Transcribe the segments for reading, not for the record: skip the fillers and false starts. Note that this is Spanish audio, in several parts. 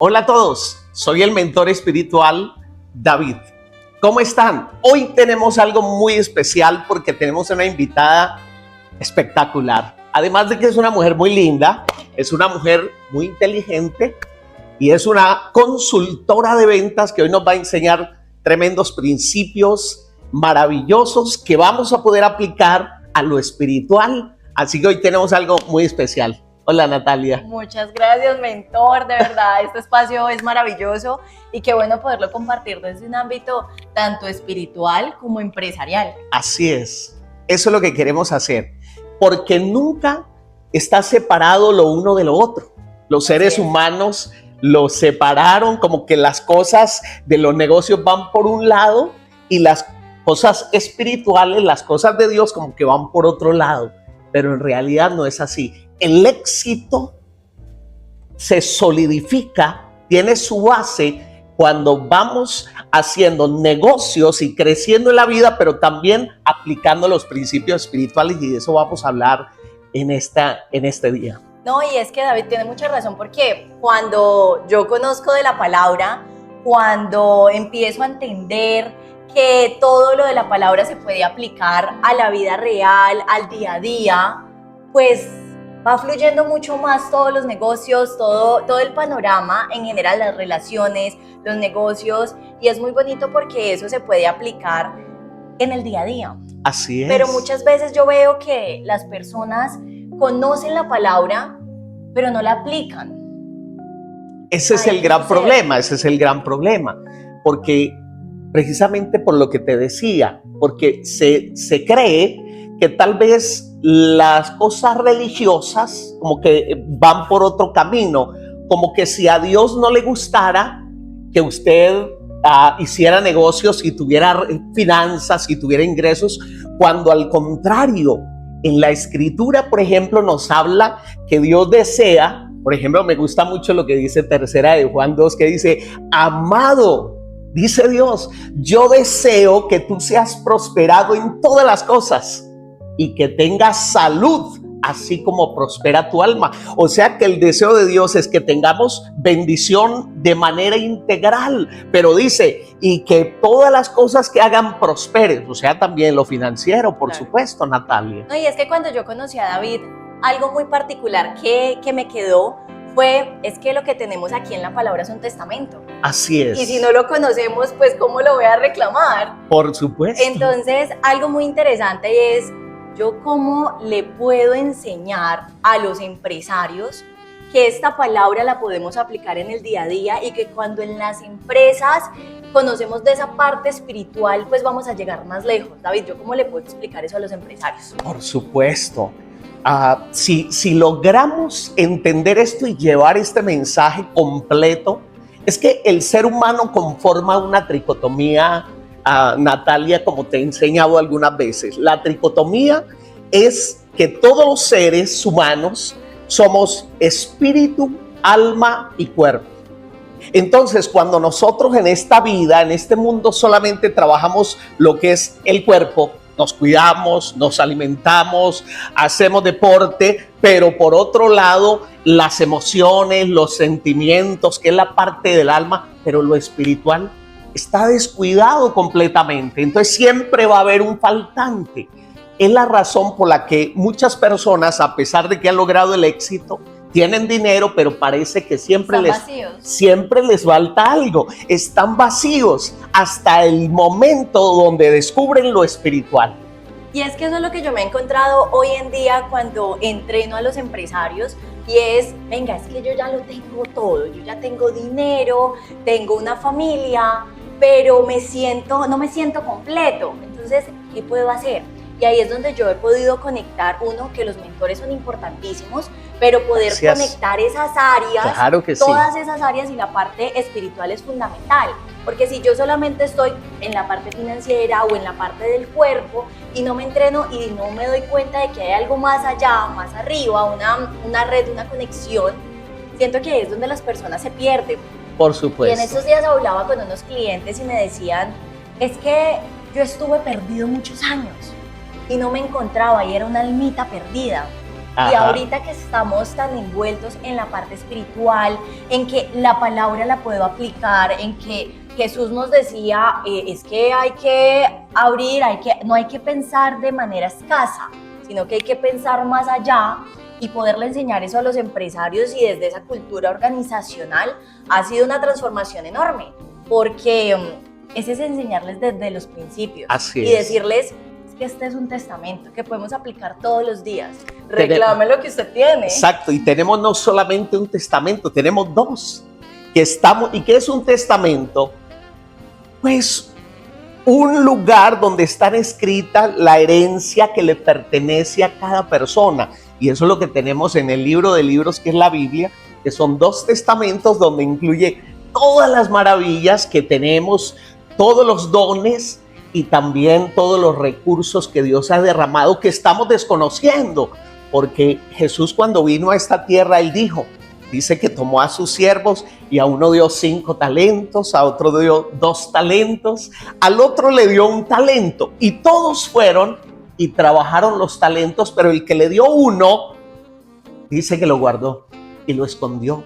Hola a todos, soy el mentor espiritual David. ¿Cómo están? Hoy tenemos algo muy especial porque tenemos una invitada espectacular. Además de que es una mujer muy linda, es una mujer muy inteligente y es una consultora de ventas que hoy nos va a enseñar tremendos principios maravillosos que vamos a poder aplicar a lo espiritual. Así que hoy tenemos algo muy especial. Hola, Natalia. Muchas gracias, mentor, de verdad, este espacio es maravilloso y qué bueno poderlo compartir desde un ámbito tanto espiritual como empresarial. Así es, eso es lo que queremos hacer, porque nunca está separado lo uno de lo otro. Los seres humanos lo separaron, como que las cosas de los negocios van por un lado y las cosas espirituales, las cosas de Dios como que van por otro lado, pero en realidad no es así. El éxito se solidifica, tiene su base cuando vamos haciendo negocios y creciendo en la vida, pero también aplicando los principios espirituales, y de eso vamos a hablar en este día. No, y es que David tiene mucha razón, porque cuando yo conozco de la palabra, cuando empiezo a entender que todo lo de la palabra se puede aplicar a la vida real, al día a día, pues va fluyendo mucho más todos los negocios, todo el panorama en general, las relaciones, los negocios, y es muy bonito porque eso se puede aplicar en el día a día. Así es. Pero muchas veces yo veo que las personas conocen la palabra, pero no la aplican. Ese es el gran problema, porque precisamente por lo que te decía, porque se cree que tal vez las cosas religiosas como que van por otro camino, como que si a Dios no le gustara que usted hiciera negocios y tuviera finanzas y tuviera ingresos, cuando al contrario, en la Escritura, por ejemplo, nos habla que Dios desea, por ejemplo, me gusta mucho lo que dice tercera de Juan 2, que dice: amado, dice Dios, yo deseo que tú seas prosperado en todas las cosas y que tengas salud, así como prospera tu alma. O sea que el deseo de Dios es que tengamos bendición de manera integral, pero dice, y que todas las cosas que hagan prosperen, o sea, también lo financiero, por supuesto, Natalia. No, y es que cuando yo conocí a David, algo muy particular que me quedó es que lo que tenemos aquí en la palabra es un testamento. Así es. Y si no lo conocemos, pues ¿cómo lo voy a reclamar? Por supuesto. Entonces, algo muy interesante es, yo cómo le puedo enseñar a los empresarios que esta palabra la podemos aplicar en el día a día, y que cuando en las empresas conocemos de esa parte espiritual, pues vamos a llegar más lejos. David, ¿yo cómo le puedo explicar eso a los empresarios? Por supuesto. Si logramos entender esto y llevar este mensaje completo, es que el ser humano conforma una tricotomía, Natalia, como te he enseñado algunas veces. La tricotomía es que todos los seres humanos somos espíritu, alma y cuerpo. Entonces, cuando nosotros en esta vida, en este mundo, solamente trabajamos lo que es el cuerpo, nos cuidamos, nos alimentamos, hacemos deporte, pero por otro lado, las emociones, los sentimientos, que es la parte del alma, pero lo espiritual está descuidado completamente. Entonces siempre va a haber un faltante. Es la razón por la que muchas personas, a pesar de que han logrado el éxito, tienen dinero, pero parece que siempre les falta algo. Están vacíos hasta el momento donde descubren lo espiritual. Y es que eso es lo que yo me he encontrado hoy en día cuando entreno a los empresarios, y es, venga, es que yo ya lo tengo todo, yo ya tengo dinero, tengo una familia, pero no me siento completo. Entonces, ¿qué puedo hacer? Y ahí es donde yo he podido conectar, que los mentores son importantísimos, pero poder conectar esas áreas, claro que todas esas áreas, y la parte espiritual es fundamental. Porque si yo solamente estoy en la parte financiera o en la parte del cuerpo y no me entreno y no me doy cuenta de que hay algo más allá, más arriba, una red, una conexión, siento que ahí es donde las personas se pierden. Por supuesto. Y en estos días hablaba con unos clientes y me decían, es que yo estuve perdido muchos años y no me encontraba, y era una almita perdida. Y ahorita que estamos tan envueltos en la parte espiritual, en que la palabra la puedo aplicar, en que Jesús nos decía, es que hay que abrir, no hay que pensar de manera escasa, sino que hay que pensar más allá y poderle enseñar eso a los empresarios, y desde esa cultura organizacional ha sido una transformación enorme, porque ese es enseñarles desde los principios. Así y es. decirles que este es un testamento que podemos aplicar todos los días. Reclame lo que usted tiene. Exacto, y tenemos no solamente un testamento, tenemos dos. ¿Y qué es un testamento? Pues un lugar donde está escrita la herencia que le pertenece a cada persona. Y eso es lo que tenemos en el libro de libros, que es la Biblia, que son dos testamentos donde incluye todas las maravillas que tenemos, todos los dones y también todos los recursos que Dios ha derramado, que estamos desconociendo. Porque Jesús, cuando vino a esta tierra, Él dice que tomó a sus siervos y a uno dio 5 talentos, a otro dio 2 talentos, al otro le dio 1 talento, y todos fueron y trabajaron los talentos, pero el que le dio 1, dice que lo guardó y lo escondió.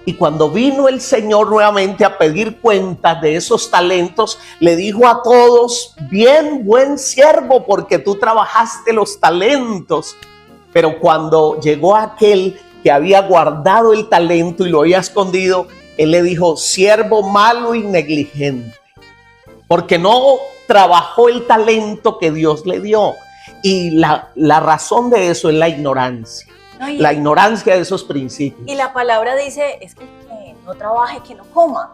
Y cuando vino el Señor nuevamente a pedir cuentas de esos talentos, le dijo a todos: bien, buen siervo, porque tú trabajaste los talentos. Pero cuando llegó aquel que había guardado el talento y lo había escondido, Él le dijo: siervo malo y negligente, porque no trabajó el talento que Dios le dio. Y la razón de eso es la ignorancia. La ignorancia de esos principios. Y la palabra dice, es que no trabaje, que no coma.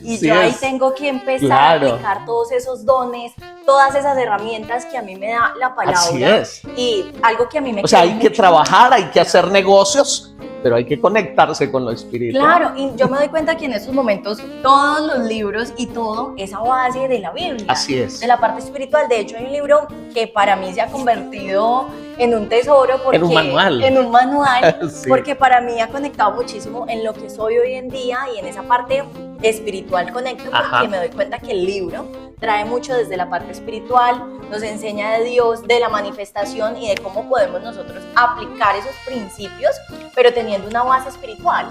Y yo ahí tengo que empezar a aplicar todos esos dones, todas esas herramientas que a mí me da la palabra. Así es. Y algo que a mí me... O sea, hay que trabajar, hay que hacer negocios, pero hay que conectarse con lo espiritual. Claro, y yo me doy cuenta que en estos momentos todos los libros y todo es a base de la Biblia. Así es. De la parte espiritual. De hecho, hay un libro que para mí se ha convertido en un tesoro. En un manual. En un manual. Sí. Porque para mí ha conectado muchísimo en lo que soy hoy en día, y en esa parte espiritual conecto, porque me doy cuenta que el libro trae mucho desde la parte espiritual, nos enseña de Dios, de la manifestación y de cómo podemos nosotros aplicar esos principios, pero teniendo una base espiritual.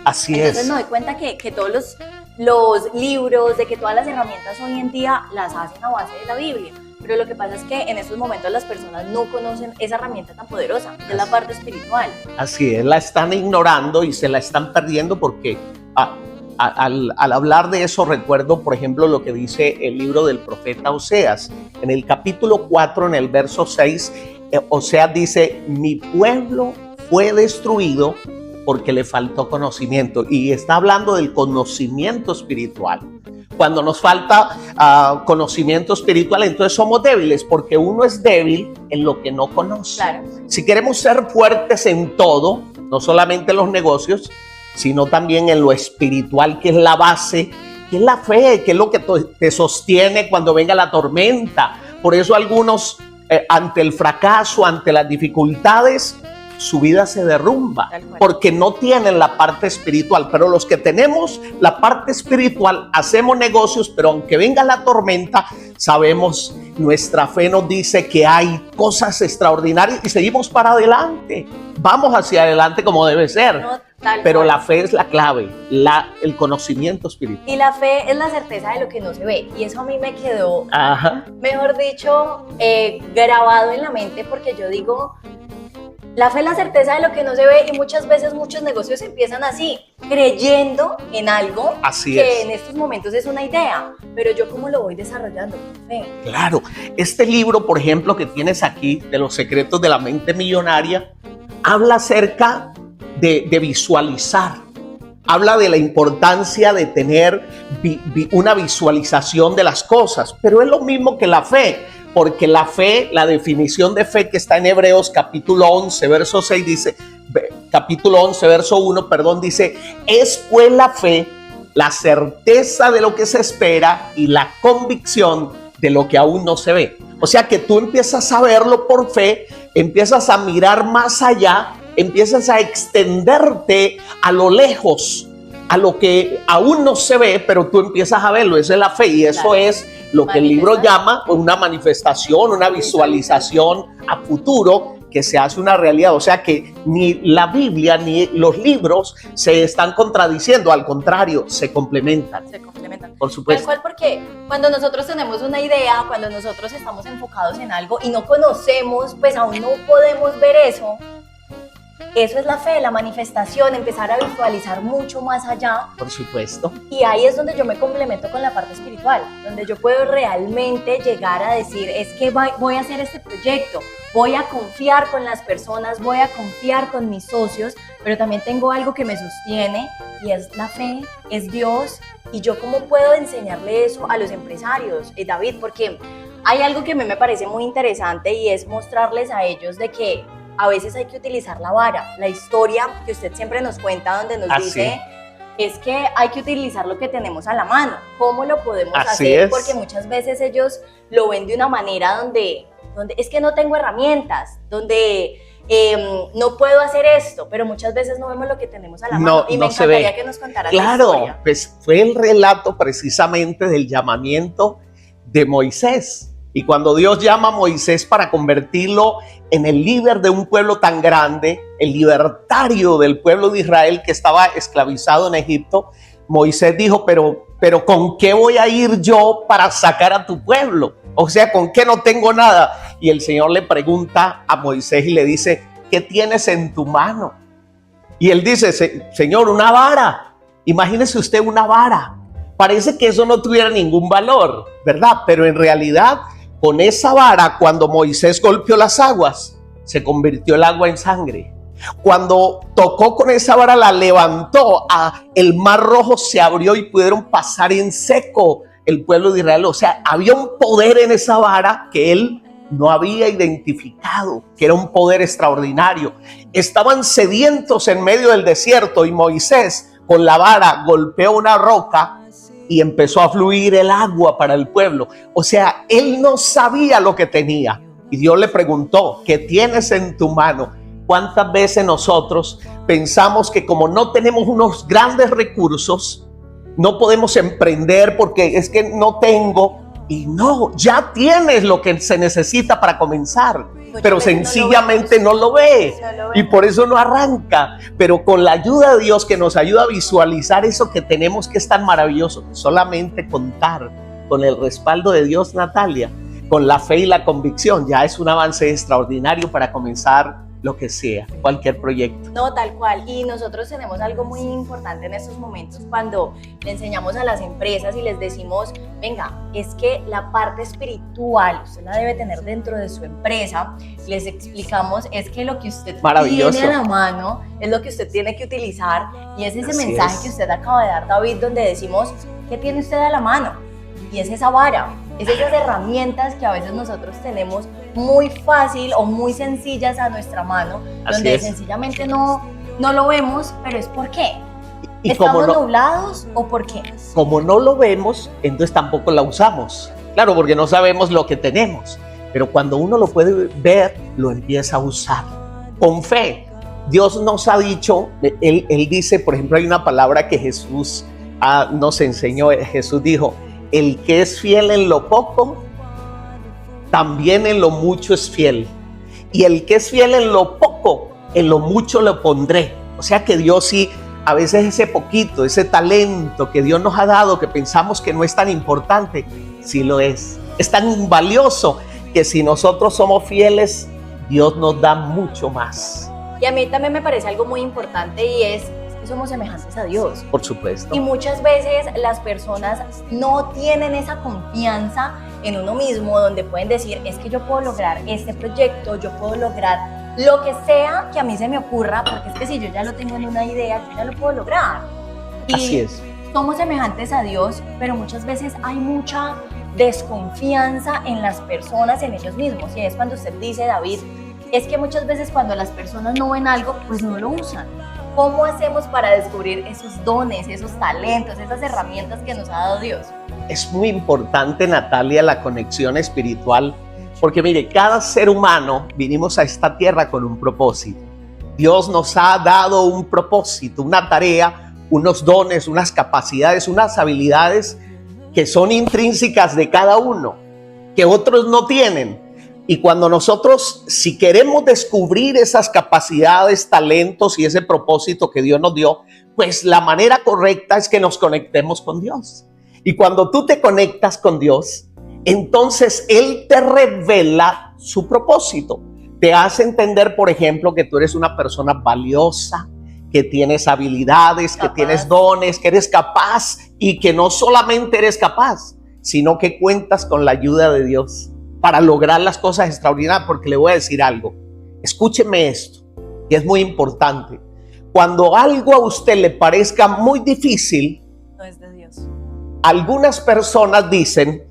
Así Entonces es. me doy cuenta que todos los libros, de que todas las herramientas hoy en día las hacen a base de la Biblia. Pero lo que pasa es que en estos momentos las personas no conocen esa herramienta tan poderosa, que es la parte espiritual. Así es, la están ignorando y se la están perdiendo, porque al hablar de eso recuerdo, por ejemplo, lo que dice el libro del profeta Oseas. En el capítulo 4, en el verso 6, Oseas dice: mi pueblo fue destruido porque le faltó conocimiento. Y está hablando del conocimiento espiritual. Cuando nos falta conocimiento espiritual, entonces somos débiles, porque uno es débil en lo que no conoce. Claro. Si queremos ser fuertes en todo, no solamente en los negocios, sino también en lo espiritual, que es la base, que es la fe, que es lo que te sostiene cuando venga la tormenta. Por eso algunos, ante el fracaso, ante las dificultades, su vida se derrumba, porque no tienen la parte espiritual. Pero los que tenemos la parte espiritual, hacemos negocios, pero aunque venga la tormenta, sabemos, nuestra fe nos dice que hay cosas extraordinarias y seguimos para adelante. Vamos hacia adelante como debe ser. Pero la fe es la clave, el conocimiento espiritual. Y la fe es la certeza de lo que no se ve. Y eso a mí me quedó, mejor dicho, grabado en la mente, porque yo digo, la fe es la certeza de lo que no se ve, y muchas veces muchos negocios empiezan así, creyendo en algo en estos momentos es una idea, pero yo cómo lo voy desarrollando con fe. Claro, este libro, por ejemplo, que tienes aquí, de los secretos de la mente millonaria, habla acerca de visualizar. Habla de la importancia de tener una visualización de las cosas, pero es lo mismo que la fe. Porque la fe, la definición de fe que está en Hebreos capítulo 11, verso 6 dice, capítulo 11, verso 1, perdón, dice: es pues la fe, la certeza de lo que se espera y la convicción de lo que aún no se ve. O sea que tú empiezas a verlo por fe, empiezas a mirar más allá, empiezas a extenderte a lo lejos, a lo que aún no se ve, pero tú empiezas a verlo. Esa es la fe, y eso es lo que el libro llama una manifestación, una visualización a futuro, que se hace una realidad. O sea que ni la Biblia ni los libros se están contradiciendo, al contrario, se complementan. Se complementan. Por supuesto. Tal cual, porque cuando nosotros tenemos una idea, cuando nosotros estamos enfocados en algo y no conocemos, pues aún no podemos ver eso. Eso es la fe, la manifestación, empezar a visualizar mucho más allá. Por supuesto. Y ahí es donde yo me complemento con la parte espiritual, donde yo puedo realmente llegar a decir, es que voy a hacer este proyecto, voy a confiar con las personas, voy a confiar con mis socios, pero también tengo algo que me sostiene y es la fe, es Dios. Y yo cómo puedo enseñarle eso a los empresarios, David, porque hay algo que a mí me parece muy interesante y es mostrarles a ellos de que a veces hay que utilizar la vara. La historia que usted siempre nos cuenta, donde nos dice, es que hay que utilizar lo que tenemos a la mano. ¿Cómo lo podemos hacer? Porque muchas veces ellos lo ven de una manera donde es que no tengo herramientas, donde no puedo hacer esto, pero muchas veces no vemos lo que tenemos a la mano. Y me encantaría que nos contaras la historia. Claro, pues fue el relato precisamente del llamamiento de Moisés. Y cuando Dios llama a Moisés para convertirlo en el líder de un pueblo tan grande, el libertario del pueblo de Israel que estaba esclavizado en Egipto, Moisés dijo, pero ¿con qué voy a ir yo para sacar a tu pueblo? O sea, ¿con qué no tengo nada? Y el Señor le pregunta a Moisés y le dice, ¿qué tienes en tu mano? Y él dice, Señor, una vara. Imagínese usted una vara. Parece que eso no tuviera ningún valor, ¿verdad? Pero en realidad, con esa vara, cuando Moisés golpeó las aguas, se convirtió el agua en sangre. Cuando tocó con esa vara, la levantó, el mar rojo se abrió y pudieron pasar en seco el pueblo de Israel. O sea, había un poder en esa vara que él no había identificado, que era un poder extraordinario. Estaban sedientos en medio del desierto y Moisés con la vara golpeó una roca y empezó a fluir el agua para el pueblo. O sea, él no sabía lo que tenía. Y Dios le preguntó, ¿qué tienes en tu mano? ¿Cuántas veces nosotros pensamos que como no tenemos unos grandes recursos, no podemos emprender porque es que no tengo? Y no, ya tienes lo que se necesita para comenzar, pero sencillamente no lo ve y por eso no arranca. Pero con la ayuda de Dios, que nos ayuda a visualizar eso que tenemos, que es tan maravilloso, solamente contar con el respaldo de Dios, Natalia, con la fe y la convicción, ya es un avance extraordinario para comenzar lo que sea, cualquier proyecto. No, tal cual. Y nosotros tenemos algo muy importante en estos momentos cuando le enseñamos a las empresas y les decimos, venga, es que la parte espiritual usted la debe tener dentro de su empresa. Les explicamos, es que lo que usted tiene a la mano es lo que usted tiene que utilizar. Y es ese mensaje que usted acaba de dar, David, donde decimos, ¿qué tiene usted a la mano? Y es esa vara, es esas herramientas que a veces nosotros tenemos muy fácil o muy sencillas a nuestra mano, donde sencillamente no lo vemos, pero es ¿por qué? ¿Estamos nublados o por qué? Como no lo vemos, entonces tampoco la usamos. Claro, porque no sabemos lo que tenemos, pero cuando uno lo puede ver, lo empieza a usar con fe. Dios nos ha dicho, él dice, por ejemplo, hay una palabra que Jesús nos enseñó. Jesús dijo, el que es fiel en lo poco, también en lo mucho es fiel. Y el que es fiel en lo poco, en lo mucho lo pondré. O sea que Dios sí, a veces ese poquito, ese talento que Dios nos ha dado, que pensamos que no es tan importante, sí lo es. Es tan valioso que si nosotros somos fieles, Dios nos da mucho más. Y a mí también me parece algo muy importante y es que somos semejantes a Dios. Por supuesto. Y muchas veces las personas no tienen esa confianza en uno mismo, donde pueden decir, es que yo puedo lograr este proyecto, yo puedo lograr lo que sea que a mí se me ocurra, porque es que si yo ya lo tengo en una idea, yo ya lo puedo lograr. Y así es. Somos semejantes a Dios, pero muchas veces hay mucha desconfianza en las personas, en ellos mismos. Y es cuando usted dice, David, es que muchas veces cuando las personas no ven algo, pues no lo usan. ¿Cómo hacemos para descubrir esos dones, esos talentos, esas herramientas que nos ha dado Dios? Es muy importante, Natalia, la conexión espiritual, porque mire, cada ser humano vinimos a esta tierra con un propósito. Dios nos ha dado un propósito, una tarea, unos dones, unas capacidades, unas habilidades que son intrínsecas de cada uno, que otros no tienen. Y cuando nosotros, si queremos descubrir esas capacidades, talentos y ese propósito que Dios nos dio, pues la manera correcta es que nos conectemos con Dios. Y cuando tú te conectas con Dios, entonces Él te revela su propósito. Te hace entender, por ejemplo, que tú eres una persona valiosa, que tienes habilidades, que tienes dones, que eres capaz, y que no solamente eres capaz, sino que cuentas con la ayuda de Dios para lograr las cosas extraordinarias. Porque le voy a decir algo, escúcheme esto, que es muy importante. Cuando algo a usted le parezca muy difícil, No es de Dios. algunas personas dicen,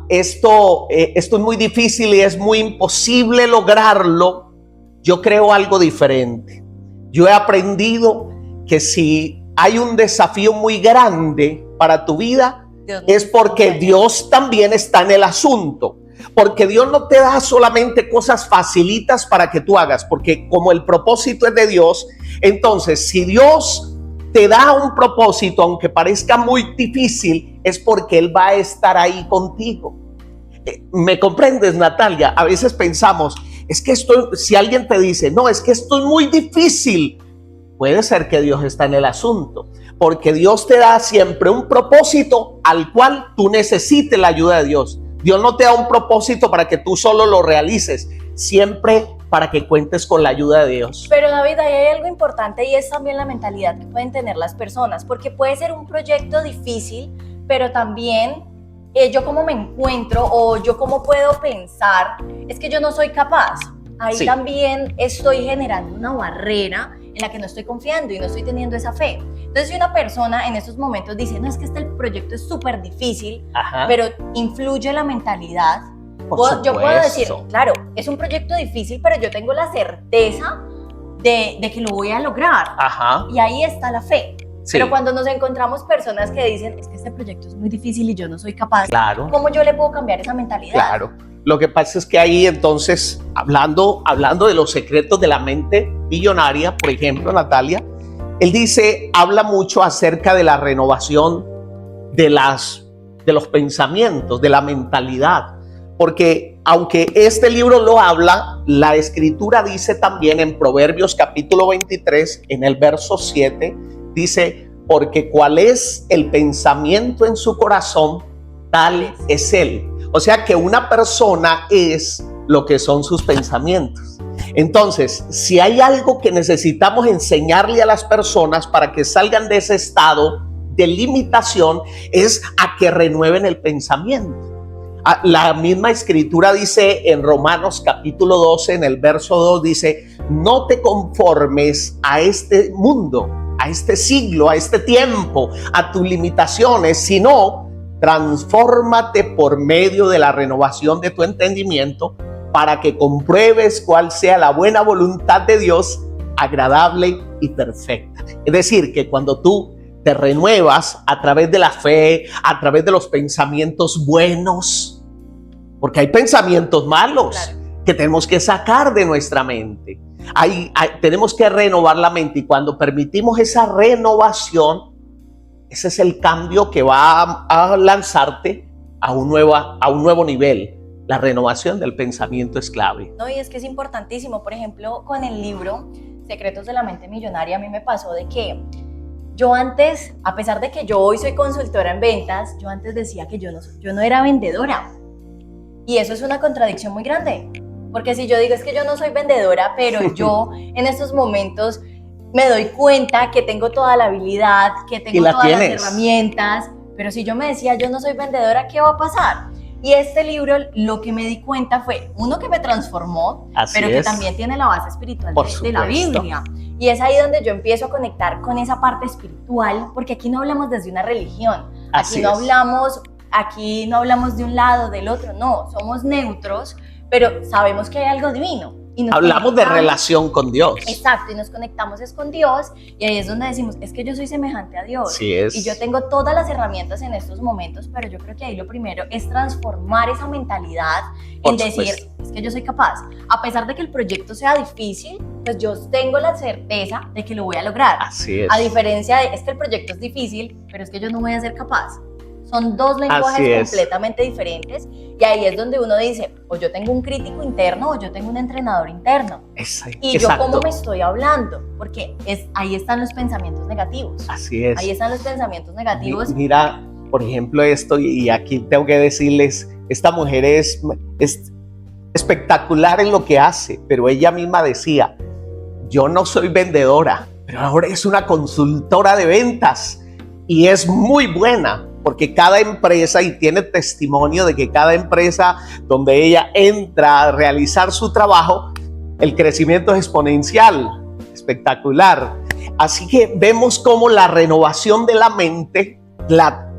esto es muy difícil y es muy imposible lograrlo. Yo creo algo diferente. Yo he aprendido que si hay un desafío muy grande para tu vida, es porque Dios también está en el asunto. Porque Dios no te da solamente cosas facilitas para que tú hagas, porque como el propósito es de Dios, entonces si Dios te da un propósito, aunque parezca muy difícil, es porque Él va a estar ahí contigo. ¿Me comprendes, Natalia? A veces pensamos, es que si alguien te dice, no, es que esto es muy difícil, puede ser que Dios está en el asunto, porque Dios te da siempre un propósito al cual tú necesites la ayuda de Dios. Dios no te da un propósito para que tú solo lo realices, siempre para que cuentes con la ayuda de Dios. Pero David, ahí hay algo importante y es también la mentalidad que pueden tener las personas, porque puede ser un proyecto difícil, pero también yo cómo me encuentro o yo cómo puedo pensar, es que yo no soy capaz. Ahí sí, también estoy generando una barrera en la que no estoy confiando y no estoy teniendo esa fe. Entonces, si una persona en estos momentos dice, no, es que este proyecto es súper difícil, pero influye la mentalidad, yo puedo decir, claro, es un proyecto difícil, pero yo tengo la certeza de que lo voy a lograr. Y ahí está la fe. Sí. Pero cuando nos encontramos personas que dicen, es que este proyecto es muy difícil y yo no soy capaz, ¿cómo yo le puedo cambiar esa mentalidad? Claro. Lo que pasa es que ahí entonces, hablando de los secretos de la mente millonaria, por ejemplo, Natalia, él habla mucho acerca de la renovación de los pensamientos, de la mentalidad. Porque aunque este libro lo habla, la Escritura dice también en Proverbios capítulo 23, en el verso 7, dice, porque cuál es el pensamiento en su corazón, tal es él. O sea que una persona es lo que son sus pensamientos. Entonces, si hay algo que necesitamos enseñarle a las personas para que salgan de ese estado de limitación, es a que renueven el pensamiento. La misma Escritura dice en Romanos capítulo 12, en el verso 2, dice, no te conformes a este mundo, a este siglo, a este tiempo, a tus limitaciones, sino transfórmate por medio de la renovación de tu entendimiento para que compruebes cuál sea la buena voluntad de Dios, agradable y perfecta. Es decir, que cuando tú te renuevas a través de la fe, a través de los pensamientos buenos, porque hay pensamientos malos que tenemos que sacar de nuestra mente. Tenemos que renovar la mente, y cuando permitimos esa renovación, ese es el cambio que va a lanzarte a un nuevo nivel. La renovación del pensamiento es clave. No, y es que es importantísimo. Por ejemplo, con el libro Secretos de la Mente Millonaria, a mí me pasó de que yo antes, a pesar de que yo hoy soy consultora en ventas, yo antes decía que yo no era vendedora. Y eso es una contradicción muy grande. Porque si yo digo es que yo no soy vendedora, pero yo en estos momentos me doy cuenta que tengo toda la habilidad, que tengo todas las herramientas, pero si yo me decía yo no soy vendedora, ¿qué va a pasar? Y este libro, lo que me di cuenta fue, uno, que me transformó, pero que también tiene la base espiritual de la Biblia. Y es ahí donde yo empiezo a conectar con esa parte espiritual, porque aquí no hablamos desde una religión, aquí no hablamos de un lado, del otro, no, somos neutros, pero sabemos que hay algo divino. Hablamos de relación con Dios. Exacto, y nos conectamos es con Dios, y ahí es donde decimos, es que yo soy semejante a Dios. Sí es. Y yo tengo todas las herramientas en estos momentos, pero yo creo que ahí lo primero es transformar esa mentalidad en decir, es que yo soy capaz. A pesar de que el proyecto sea difícil, pues yo tengo la certeza de que lo voy a lograr. Así es. A diferencia de, es que el proyecto es difícil, pero es que yo no voy a ser capaz. Son dos Así lenguajes es. completamente diferentes y ahí es donde uno dice, o yo tengo un crítico interno o yo tengo un entrenador interno. Y yo cómo me estoy hablando, porque ahí están los pensamientos negativos. Así es. Ahí están los pensamientos negativos. Mira, por ejemplo, esto, y aquí tengo que decirles, esta mujer es espectacular en lo que hace, pero ella misma decía, yo no soy vendedora, pero ahora es una consultora de ventas y es muy buena. Porque cada empresa, y tiene testimonio de que cada empresa donde ella entra a realizar su trabajo, el crecimiento es exponencial, espectacular. Así que vemos cómo la renovación de la mente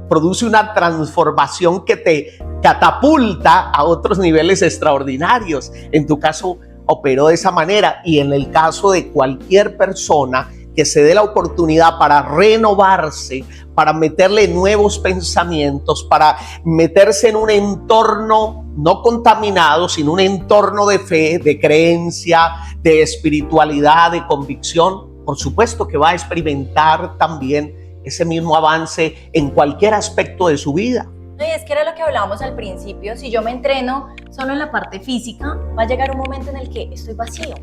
produce una transformación que te catapulta a otros niveles extraordinarios. En tu caso operó de esa manera, y en el caso de cualquier persona que se dé la oportunidad para renovarse, para meterle nuevos pensamientos, para meterse en un entorno no contaminado, sino un entorno de fe, de creencia, de espiritualidad, de convicción, por supuesto que va a experimentar también ese mismo avance en cualquier aspecto de su vida. No, y es que era lo que hablábamos al principio, si yo me entreno solo en la parte física, va a llegar un momento en el que estoy vacío.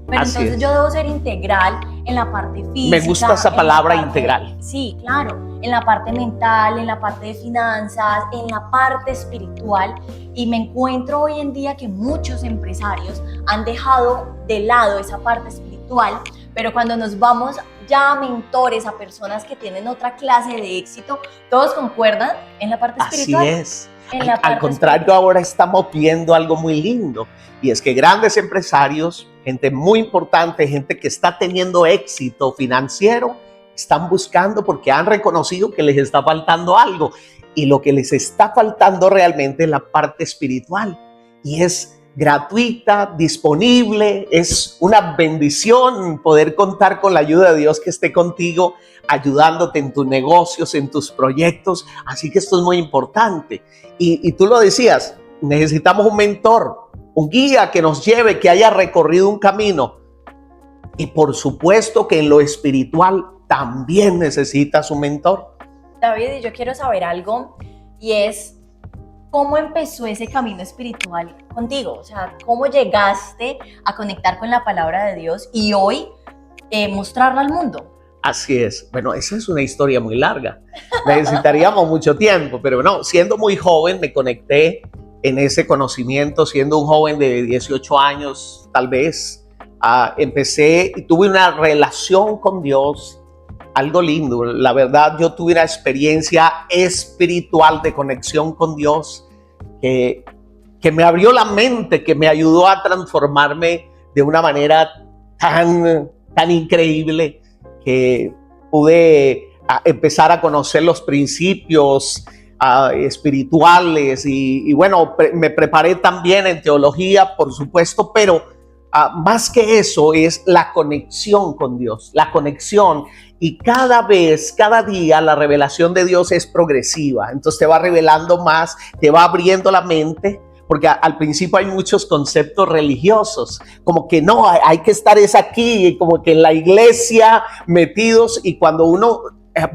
Pero Así entonces es. yo debo ser integral en la parte física. Me gusta esa palabra, integral. Sí, claro, en la parte mental, en la parte de finanzas, en la parte espiritual. Y me encuentro hoy en día que muchos empresarios han dejado de lado esa parte espiritual, pero cuando nos vamos ya a mentores, a personas que tienen otra clase de éxito, todos concuerdan en la parte espiritual. Así es. Al contrario, ahora estamos viendo algo muy lindo, y es que grandes empresarios, gente muy importante, gente que está teniendo éxito financiero, están buscando porque han reconocido que les está faltando algo, y lo que les está faltando realmente es la parte espiritual, y es gratuita, disponible, es una bendición poder contar con la ayuda de Dios que esté contigo, ayudándote en tus negocios, en tus proyectos. Así que esto es muy importante. Y tú lo decías, necesitamos un mentor, un guía que nos lleve, que haya recorrido un camino. Y por supuesto que en lo espiritual también necesitas un mentor. David, y yo quiero saber algo, y es ¿cómo empezó ese camino espiritual contigo? O sea, ¿cómo llegaste a conectar con la palabra de Dios y hoy mostrarla al mundo? Así es. Bueno, esa es una historia muy larga. Necesitaríamos mucho tiempo, pero no, siendo muy joven me conecté en ese conocimiento, siendo un joven de 18 años, tal vez, empecé y tuve una relación con Dios, algo lindo. La verdad, yo tuve una experiencia espiritual de conexión con Dios que me abrió la mente, que me ayudó a transformarme de una manera tan increíble, que pude empezar a conocer los principios espirituales y bueno, me preparé también en teología, por supuesto, pero más que eso es la conexión con Dios, la conexión. Y cada día la revelación de Dios es progresiva, entonces te va revelando más, te va abriendo la mente. Porque al principio hay muchos conceptos religiosos, como que no, hay que estar aquí, como que en la iglesia metidos, y cuando uno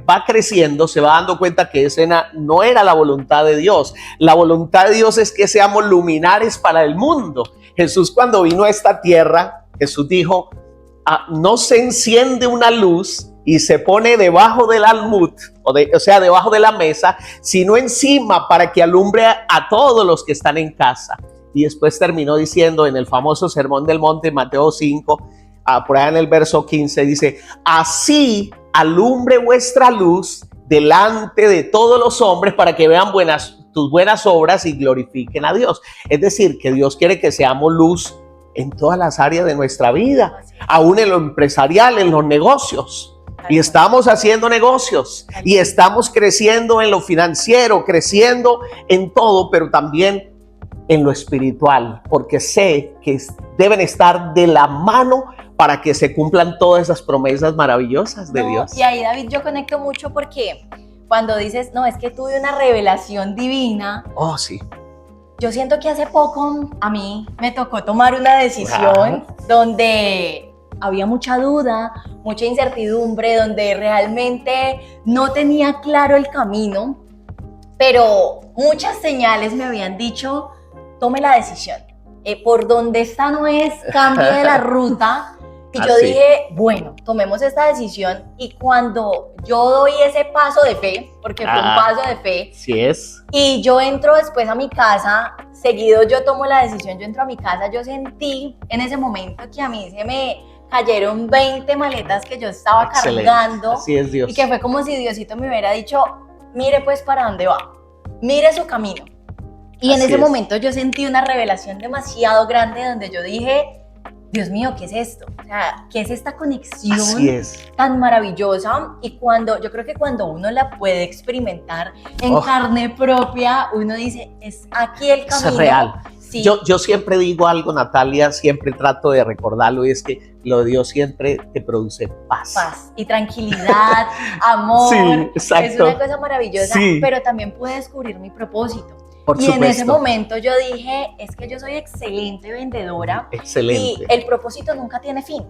va creciendo se va dando cuenta que esa no era la voluntad de Dios. La voluntad de Dios es que seamos luminares para el mundo. Jesús, cuando vino a esta tierra, Jesús dijo, no se enciende una luz y se pone debajo del almud, o sea, debajo de la mesa, sino encima para que alumbre a todos los que están en casa. Y después terminó diciendo en el famoso Sermón del Monte, Mateo 5, por ahí en el verso 15, dice, así alumbre vuestra luz delante de todos los hombres para que vean tus buenas obras y glorifiquen a Dios. Es decir, que Dios quiere que seamos luz en todas las áreas de nuestra vida, aún en lo empresarial, en los negocios. Y estamos haciendo negocios y estamos creciendo en lo financiero, creciendo en todo, pero también en lo espiritual, porque sé que deben estar de la mano para que se cumplan todas esas promesas maravillosas de Dios. Y ahí, David, yo conecto mucho porque cuando dices, no, es que tuve una revelación divina. Oh, sí. Yo siento que hace poco a mí me tocó tomar una decisión donde había mucha duda, mucha incertidumbre, donde realmente no tenía claro el camino. pero muchas señales me habían dicho, tome la decisión. Por donde esta no es, cambie de la ruta. Y yo dije, bueno, tomemos esta decisión. Y cuando yo doy ese paso de fe, porque fue un paso de fe, sí es. Y yo entro después a mi casa, seguido yo tomo la decisión, yo entro a mi casa, yo sentí en ese momento que a mí se me cayeron 20 maletas que yo estaba cargando. Así es, Dios. Y que fue como si Diosito me hubiera dicho, mire pues para dónde va, mire su camino. Y en ese momento yo sentí una revelación demasiado grande donde yo dije, Dios mío, ¿qué es esto? O sea, ¿qué es esta conexión tan maravillosa? Y yo creo que cuando uno la puede experimentar en carne propia, uno dice, es aquí el camino. Es real. Sí. Yo siempre digo algo, Natalia, siempre trato de recordarlo, y es que lo de Dios siempre te produce paz. Paz y tranquilidad, amor. Sí, exacto. Es una cosa maravillosa, pero también pude descubrir mi propósito. Por y supuesto. En ese momento yo dije, es que yo soy excelente vendedora. Excelente. Y el propósito nunca tiene fin.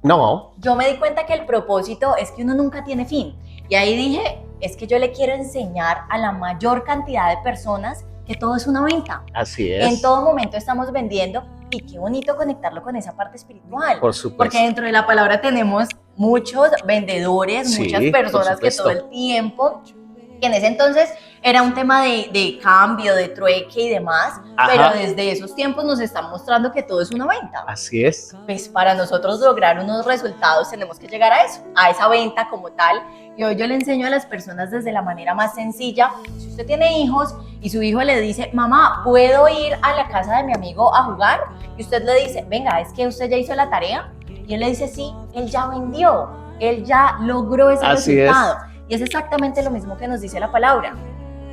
No. Yo me di cuenta que el propósito es que uno nunca tiene fin. Y ahí dije, es que yo le quiero enseñar a la mayor cantidad de personas que todo es una venta. Así es. En todo momento estamos vendiendo, y qué bonito conectarlo con esa parte espiritual. Por supuesto. Porque dentro de la palabra tenemos muchos vendedores, muchas personas que todo el tiempo, que en ese entonces era un tema de cambio, de trueque y demás, pero desde esos tiempos nos están mostrando que todo es una venta. Así es. Pues para nosotros lograr unos resultados tenemos que llegar a eso, a esa venta como tal. Y hoy yo le enseño a las personas desde la manera más sencilla. Si usted tiene hijos y su hijo le dice, mamá, ¿puedo ir a la casa de mi amigo a jugar? Y usted le dice, venga, ¿es que usted ya hizo la tarea? Y él le dice, sí, él ya vendió, él ya logró ese resultado. Y es exactamente lo mismo que nos dice la palabra.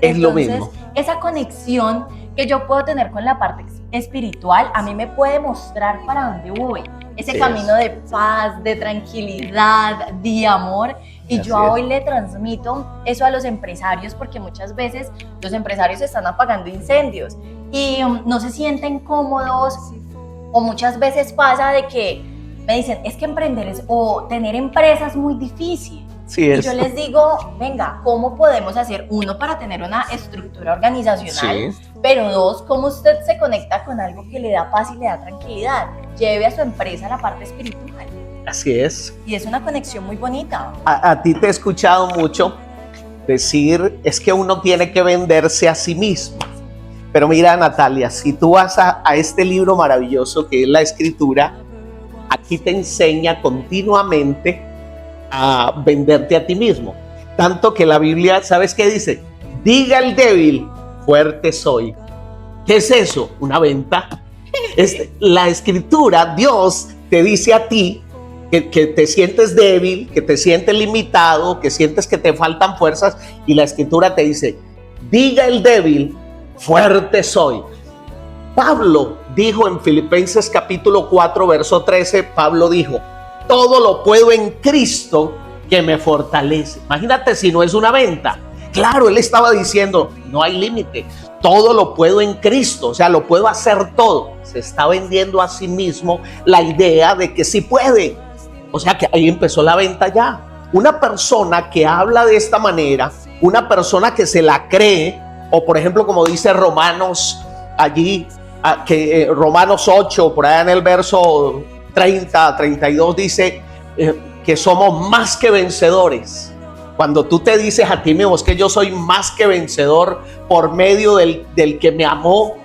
Es lo mismo. Esa conexión que yo puedo tener con la parte espiritual, a mí me puede mostrar para dónde voy. Ese camino de paz, de tranquilidad, de amor. Y yo hoy le transmito eso a los empresarios, porque muchas veces los empresarios están apagando incendios y no se sienten cómodos, o muchas veces pasa de que me dicen, es que emprender o tener empresa es muy difícil. Sí es. Y yo les digo, venga, ¿cómo podemos hacer? Uno, para tener una estructura organizacional, pero dos, ¿cómo usted se conecta con algo que le da paz y le da tranquilidad? Lleve a su empresa a la parte espiritual. Así es. Y es una conexión muy bonita. A ti te he escuchado mucho decir, es que uno tiene que venderse a sí mismo. Pero mira, Natalia, si tú vas a este libro maravilloso que es la Escritura, aquí te enseña continuamente a venderte a ti mismo. Tanto que la Biblia, ¿sabes qué dice? Diga el débil, fuerte soy. ¿Qué es eso? Una venta. La Escritura, Dios te dice a ti que te sientes débil, que te sientes limitado, que sientes que te faltan fuerzas, y la Escritura te dice, diga el débil, fuerte soy. Pablo dijo en Filipenses capítulo 4, verso 13, Pablo dijo, todo lo puedo en Cristo que me fortalece. Imagínate si no es una venta. Claro, él estaba diciendo, no hay límite, todo lo puedo en Cristo, o sea, lo puedo hacer todo. Se está vendiendo a sí mismo la idea de que sí puede. O sea que ahí empezó la venta ya. Una persona que habla de esta manera, una persona que se la cree, o por ejemplo como dice Romanos allí, Romanos 8, por allá en el verso 30, 32 dice que somos más que vencedores. Cuando tú te dices a ti mismo, es que yo soy más que vencedor por medio del que me amó,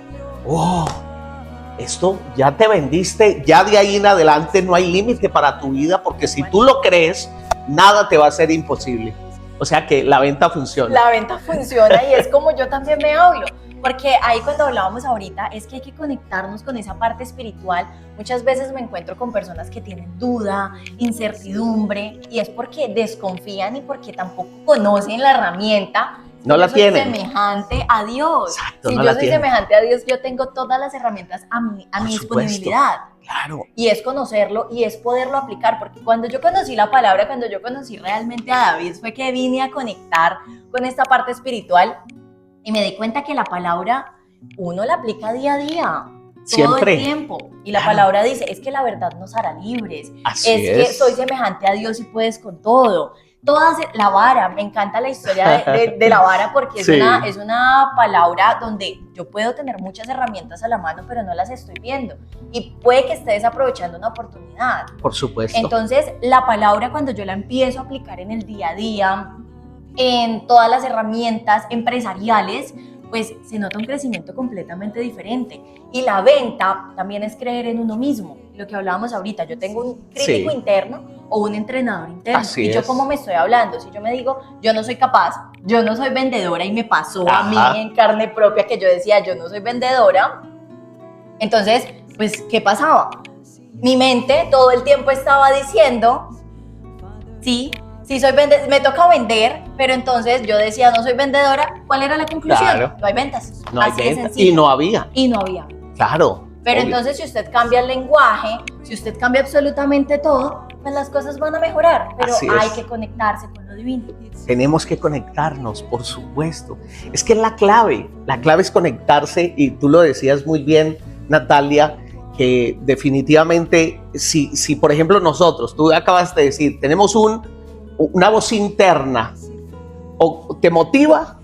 esto ya te vendiste, ya de ahí en adelante no hay límite para tu vida, porque si tú lo crees, nada te va a ser imposible. O sea que la venta funciona. La venta funciona, y es como yo también me hablo. Porque ahí cuando hablábamos ahorita, es que hay que conectarnos con esa parte espiritual. Muchas veces me encuentro con personas que tienen duda, incertidumbre, y es porque desconfían y porque tampoco conocen la herramienta. No la tienen. Yo soy semejante a Dios. Exacto, si no yo la soy tienen. semejante a Dios, yo tengo todas las herramientas a mi disponibilidad. Claro. Y es conocerlo y es poderlo aplicar, porque cuando yo conocí la palabra, cuando yo conocí realmente a David, fue que vine a conectar con esta parte espiritual y me di cuenta que la palabra uno la aplica día a día, todo Siempre. el tiempo. Y la palabra dice, es que la verdad nos hará libres. Así es que soy semejante a Dios y puedes con todo. la vara, me encanta la historia de la vara porque es, Sí. es una palabra donde yo puedo tener muchas herramientas a la mano, pero no las estoy viendo. Y puede que esté desaprovechando una oportunidad. Por supuesto. Entonces, la palabra cuando yo la empiezo a aplicar en el día a día, en todas las herramientas empresariales, pues se nota un crecimiento completamente diferente. Y la venta también es creer en uno mismo. Lo que hablábamos ahorita, yo tengo un crítico Sí. interno o un entrenador interno. Así y yo es. cómo me estoy hablando, si yo me digo, yo no soy capaz, yo no soy vendedora y me pasó a mí Ajá. en carne propia que yo decía, yo no soy vendedora, entonces, pues, ¿qué pasaba? Mi mente todo el tiempo estaba diciendo, sí soy vendedora, me toca vender, pero entonces yo decía, no soy vendedora, ¿cuál era la conclusión? Claro. No hay ventas. No hay Así de venta. sencillo. Y no había. Y no había. Claro. Pero obvio. entonces si usted cambia el lenguaje, si usted cambia absolutamente todo, pues las cosas van a mejorar, pero Así hay es. que conectarse con lo divino. Tenemos que conectarnos, por supuesto. Es que es la clave. La clave es conectarse y tú lo decías muy bien, Natalia, que definitivamente si por ejemplo nosotros, tú acabas de decir, tenemos una voz interna, o te motiva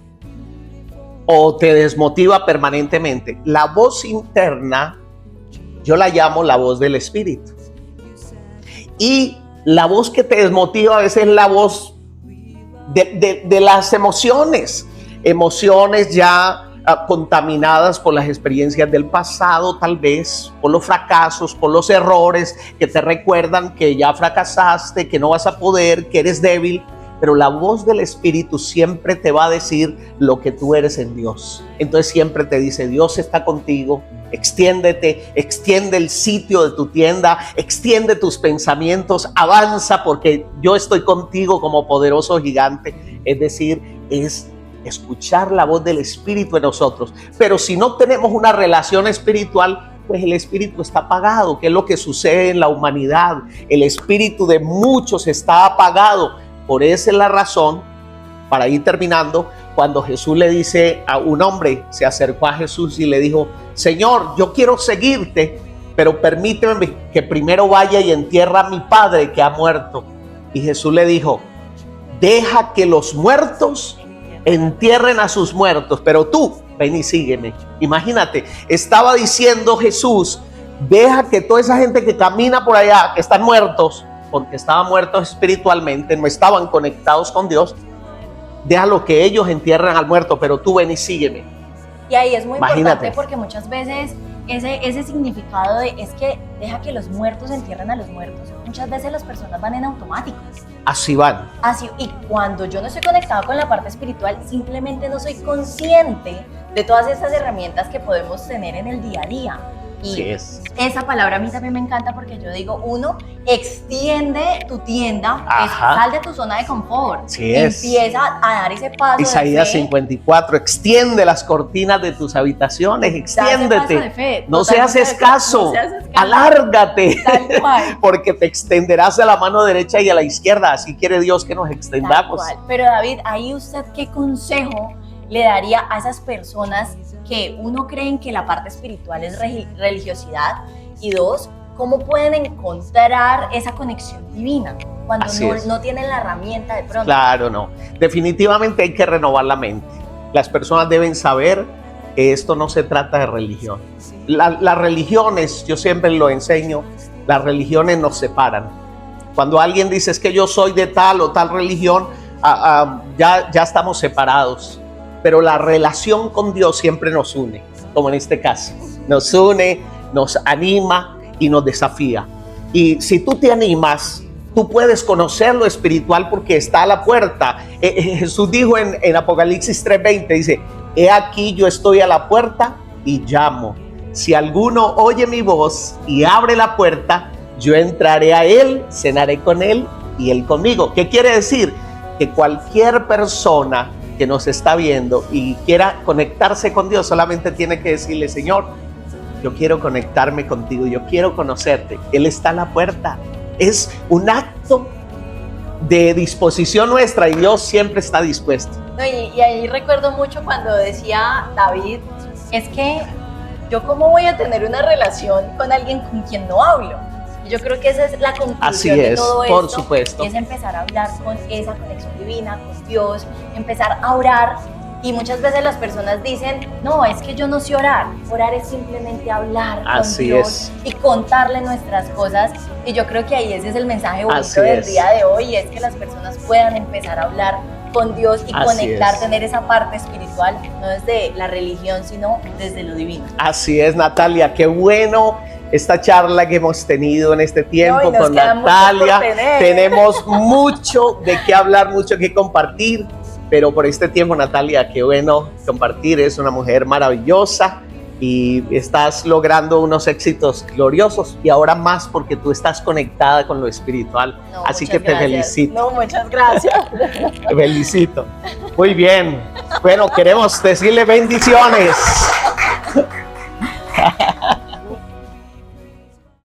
o te desmotiva permanentemente. La voz interna, yo la llamo la voz del espíritu. Y la voz que te desmotiva a veces es la voz de las emociones ya contaminadas por las experiencias del pasado, tal vez por los fracasos, por los errores que te recuerdan que ya fracasaste, que no vas a poder, que eres débil. Pero la voz del Espíritu siempre te va a decir lo que tú eres en Dios. Entonces siempre te dice, Dios está contigo, extiéndete, extiende el sitio de tu tienda, extiende tus pensamientos, avanza porque yo estoy contigo como poderoso gigante. Es decir, es escuchar la voz del Espíritu en nosotros. Pero si no tenemos una relación espiritual, pues el espíritu está apagado, que es lo que sucede en la humanidad. El espíritu de muchos está apagado. Por esa es la razón, para ir terminando, cuando Jesús le dice a un hombre, se acercó a Jesús y le dijo, Señor, yo quiero seguirte, pero permíteme que primero vaya y entierre a mi padre que ha muerto. Y Jesús le dijo, deja que los muertos entierren a sus muertos, pero tú ven y sígueme. Imagínate, estaba diciendo Jesús, deja que toda esa gente que camina por allá, que están muertos, porque estaban muertos espiritualmente, no estaban conectados con Dios, déjalo que ellos entierren al muerto, pero tú ven y sígueme. Y ahí es muy Imagínate. importante porque muchas veces ese significado de es que deja que los muertos entierren a los muertos, muchas veces las personas van en automático. Así van. Así, y cuando yo no estoy conectado con la parte espiritual, simplemente no soy consciente de todas esas herramientas que podemos tener en el día a día. Y Así es. esa palabra a mí también me encanta porque yo digo, uno, extiende tu tienda, sal de tu zona de confort, Así es. empieza a dar ese paso Isaías de fe. 54, extiende las cortinas de tus habitaciones, Da ese extiéndete, paso de fe, no totalmente seas escaso, no seas escaso. alárgate, Tal cual. porque te extenderás a la mano derecha y a la izquierda, así quiere Dios que nos Tal extendamos. cual. Pero David, ahí usted qué consejo le daría a esas personas que uno creen que la parte espiritual es religiosidad y dos, cómo pueden encontrar esa conexión divina cuando no tienen la herramienta de pronto? Claro, no. Definitivamente hay que renovar la mente. Las personas deben saber que esto no se trata de religión. Las religiones, yo siempre lo enseño, las religiones nos separan. Cuando alguien dice es que yo soy de tal o tal religión, ya estamos separados. Pero la relación con Dios siempre nos une, como en este caso. Nos une, nos anima y nos desafía. Y si tú te animas, tú puedes conocer lo espiritual porque está a la puerta. Jesús dijo en Apocalipsis 3:20, dice, he aquí yo estoy a la puerta y llamo. Si alguno oye mi voz y abre la puerta, yo entraré a él, cenaré con él y él conmigo. ¿Qué quiere decir? Que cualquier persona que nos está viendo y quiera conectarse con Dios, solamente tiene que decirle, Señor, yo quiero conectarme contigo, yo quiero conocerte. Él está a la puerta. Es un acto de disposición nuestra y Dios siempre está dispuesto. No, y ahí recuerdo mucho cuando decía David, es que yo cómo voy a tener una relación con alguien con quien no hablo. Yo creo que esa es la Así conclusión de es, todo por esto. supuesto. Y es empezar a hablar con esa conexión divina, con Dios, empezar a orar. Y muchas veces las personas dicen, no, es que yo no sé orar. Orar es simplemente hablar Así con Dios es. y contarle nuestras cosas. Y yo creo que ahí ese es el mensaje bonito Así del es. día de hoy, es que las personas puedan empezar a hablar con Dios y Así conectar, es. tener esa parte espiritual, no desde la religión, sino desde lo divino. Así es, Natalia, qué bueno esta charla que hemos tenido en este tiempo No, y nos con queda mucho Natalia. por tener. Tenemos mucho de qué hablar, mucho que compartir, pero por este tiempo, Natalia, qué bueno compartir. Es una mujer maravillosa y estás logrando unos éxitos gloriosos, y ahora más porque tú estás conectada con lo espiritual. No, Así muchas que te gracias. felicito. No, muchas gracias. Te felicito. Muy bien. Bueno, queremos decirle bendiciones.